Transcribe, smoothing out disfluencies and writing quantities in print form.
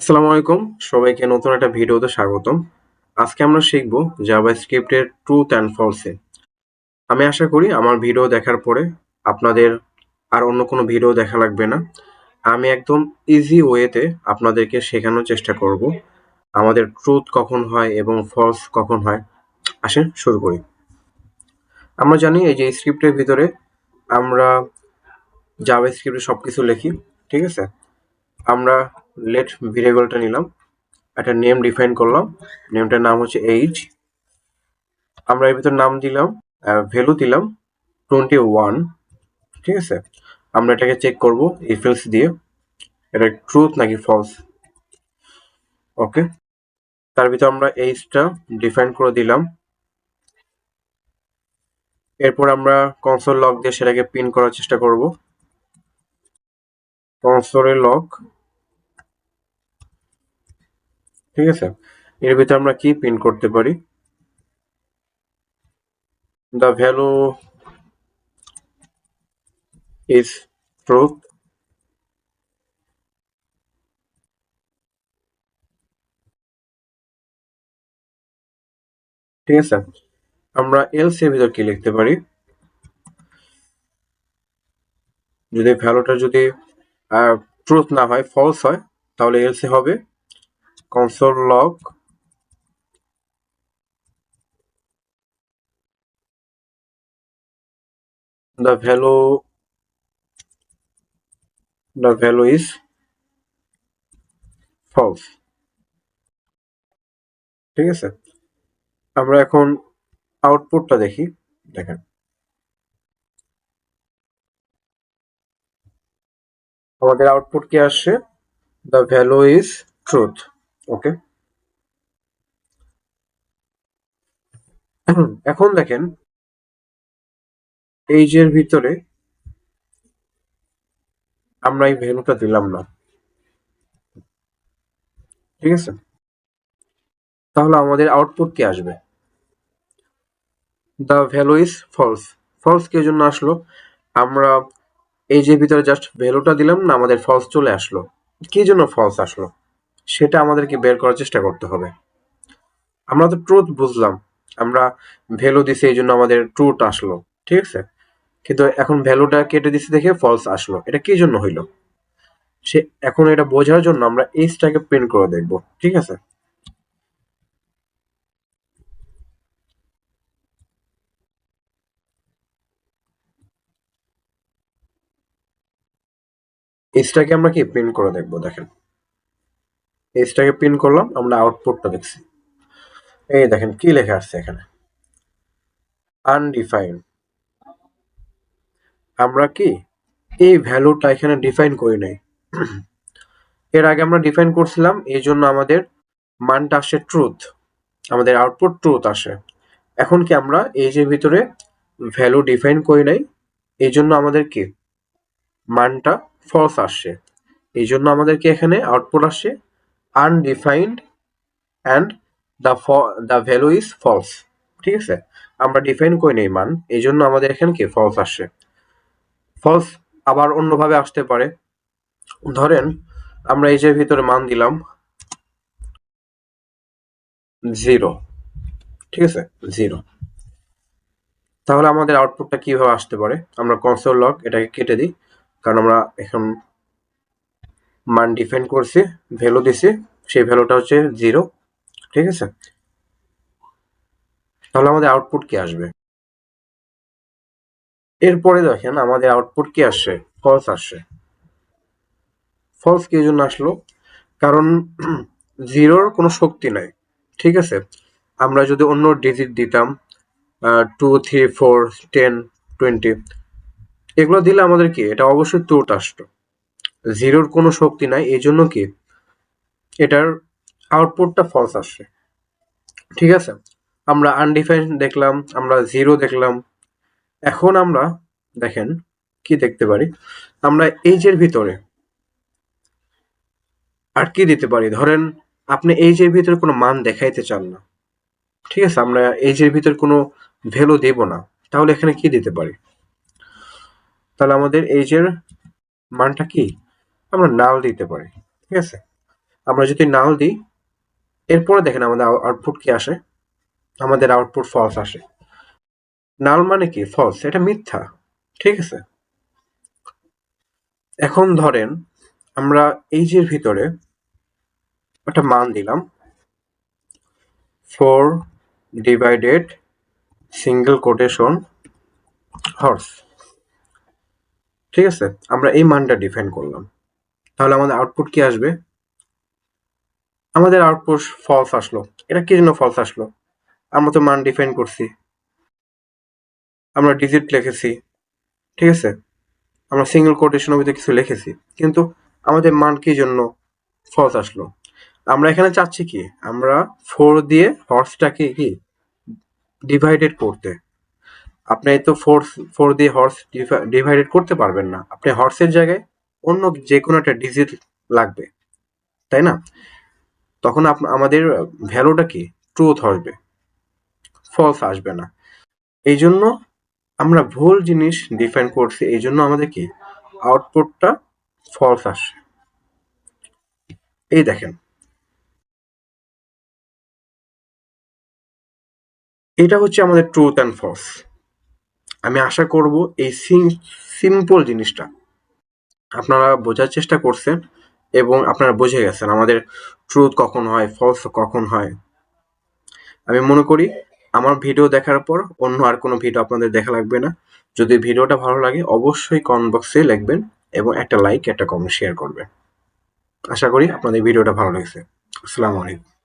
আসসালামু আলাইকুম, সবাইকে নতুন একটা ভিডিওতে স্বাগতম। আজকে আমরা শিখব জাভাস্ক্রিপ্টের ট্রুথ অ্যান্ড ফলসে। আমি আশা করি আমার ভিডিও দেখার পরে আপনাদের আর অন্য কোনো ভিডিও দেখা লাগবে না। আমি একদম ইজি ওয়েতে আপনাদেরকে শেখানোর চেষ্টা করব আমাদের ট্রুথ কখন হয় এবং ফলস কখন হয়। আসেন শুরু করি। আমরা জানি এই যে স্ক্রিপ্টের ভিতরে আমরা জাভাস্ক্রিপ্টে সবকিছু লিখি, ঠিক আছে? আমরা লেট ভেরিয়েবলটা নিলাম, একটা নেম ডিফাইন করলাম, নেমটার নাম হচ্ছে এইজ। আমরা এর ভিতর নাম দিলাম, ভ্যালু দিলাম 21, ঠিক আছে? আমরা এটাকে চেক করব ইফ এলস দিয়ে, এটা ট্রুথ নাকি ফলস। ওকে, তার ভিতর আমরা এইজটা ডিফাইন করে দিলাম। এরপর আমরা কনসোল লগ দিয়ে সেটাকে পিন করার চেষ্টা করব। কনসোলে লগ, ঠিক আছে? এর ভিতর আমরা কি পিন করতে পারি? The value is truth. ঠিক আছে, আমরা এলস এর ভিতর কি লিখতে পারি? যদি ভ্যালুটা যদি ট্রুথ না হয়, ফলস হয়, তাহলে এলস এ হবে console log the value is false, ঠিক আছে? আমরা এখন আউটপুটটা দেখি, দেখেন আমাদের আউটপুট কি আসছে? the value is truth. ওকে, এখন দেখেন এই যে এর ভিতরে আমরা এই ভ্যালুটা দিলাম না, ঠিক আছে? তাহলে আমাদের আউটপুট কি আসবে? the value is false. False কি জন্য আসলো? আমরা এই যে ভিতরে জাস্ট ভ্যালুটা দিলাম না, আমাদের ফলস চলে আসলো। কি জন্য ফলস আসলো সেটা আমাদেরকে বের করার চেষ্টা করতে হবে। আমরা তো ট্রুথ বুঝলাম, আমরা ভ্যালু দিছি এই জন্য আমাদের ট্রুথ আসলো, ঠিক আছে? কিন্তু এখন ভ্যালুটা কেটে দিছি দেখে ফলস আসলো, এটা কি জন্য হইলো? সে এখন এটা বোঝার জন্য আমরা এইজটাকে প্রিন্ট করে দেখব, ঠিক আছে? এইজটাকে আমরা কি প্রিন্ট করে দেখব, দেখেন এইজটাকে প্রিন্ট করলাম, আমরা আউটপুটটা দেখছি। এই দেখেন কি লেখা আসছে এখানে, আনডিফাইন্ড। আমরা কি এই ভ্যালুটা এখানে ডিফাইন করি নাই, এর আগে আমরা ডিফাইন করছিলাম, এই জন্য আমাদের মানটা আসে ট্রুথ, আমাদের আউটপুট ট্রুথ আসে। এখন কি আমরা এই যে ভিতরে ভ্যালু ডিফাইন করি নাই, এই জন্য আমাদের কি মানটা ফলস আসছে। এই জন্য আমাদের কি এখানে আউটপুট আসছে undefined and the value is false, ঠিক আছে? আমরা ডিফাইন করি নাই মান, এই জন্য আমাদের এখানে কি ফলস আসছে। ফলস আবার অন্যভাবে আসতে পারে, ধরেন আমরা এই যে ভিতরে মান দিলাম 0, ঠিক আছে? 0, তাহলে আমাদের আউটপুটটা কিভাবে আসতে পারে? আমরা কনসোল লগ এটাকে কেটে দিই, কারণ আমরা এখন মান ডিফাইন করছি, ভ্যালু দিছি, সেই ভ্যালুটা হচ্ছে 0, ঠিক আছে? তাহলে আমাদের আউটপুট কি আসবে? এরপরে দেখেন আমাদের আউটপুট কি আসছে? ফলস আসছে। ফলস কি জন্য আসলো? কারণ 0-র কোনো শক্তি নাই, ঠিক আছে? আমরা যদি অন্য ডিজিট দিতাম 2, 3, 4, 10, 20, এগুলো দিলে আমাদের কি এটা অবশ্যই ট্রুথ আসতো। 0-র কোনো শক্তি নাই, এই জন্য কি এটার আউটপুটটা ফলস আসছে, ঠিক আছে? আমরা আনডিফাইন্ড দেখলাম, আমরা 0 দেখলাম। এখন আমরা দেখেন কি দেখতে পারি, আমরা এইজের ভিতরে আর কি দিতে পারি? ধরেন আপনি এইজের ভিতরে কোনো মান দেখাইতে চান না, ঠিক আছে? আমরা এইজের ভিতরে কোনো ভ্যালু দেব না, তাহলে এখানে কি দিতে পারি? তাহলে আমাদের এইজের মানটা কি আমরা নাল দিতে পারি, ঠিক আছে? আমরা যদি নাল দিই, এরপরে দেখেন আমাদের আউটপুট কি আসে, আমাদের আউটপুট ফলস আসে। নাল মানে কি? ফলস, এটা মিথ্যা, ঠিক আছে। এখন ধরেন আমরা এই যে ভিতরে একটা মান দিলাম 4 ডিভাইডেড সিঙ্গেল কোটেশন হর্স, ঠিক আছে। আমরা এই মানটা ডিফাইন করলাম, তাহলে আমাদের আউটপুট কি আসবে? আমাদের আউটপুট ফলস আসলো। এটা কি জন্য ফলস আসলো? আমরা তো মান ডিফাইন করছি, আমরা ডিজিট লিখেছি, ঠিক আছে, আমরা সিঙ্গেল কোটেশনের ভিতরে কিছু লিখেছি, কিন্তু আমাদের মান কি জন্য ফলস আসলো? আমরা এখানে চাচ্ছি কি, আমরা 4 দিয়ে হর্সটাকে কি ডিভাইডেড করতে। আপনি তো 4 দিয়ে হর্স ডিভাইডেড করতে পারবেন না, আপনি হর্সের জায়গায় অন্য যে কোনো একটা ডিজিট লাগবে, তাই না? তখন আমাদের ভ্যালুটা কি ট্রুথ আসবে, ফলস আসবে না। এই জন্য আমরা ভুল জিনিস ডিফাইন করছি, এই জন্য আমাদের কি আউটপুটটা ফলস আসে। এই দেখেন, এটা হচ্ছে আমাদের ট্রুথ অ্যান্ড ফলস। আমি আশা করব এই সিম্পল জিনিসটা আপনারা বোঝার চেষ্টা করছেন এবং আপনারা বুঝে গেছেন আমাদের ট্রুথ কখন হয়, ফলস কখন হয়। আমি মনে করি আমার ভিডিও দেখার পর অন্য আর কোনো ভিডিও আপনাদের দেখা লাগবে না। যদি ভিডিওটা ভালো লাগে অবশ্যই কমেন্ট বক্সে লিখবেন এবং একটা লাইক, একটা কমেন্ট শেয়ার করবেন। আশা করি আপনাদের ভিডিওটা ভালো লেগেছে। আসসালামু আলাইকুম।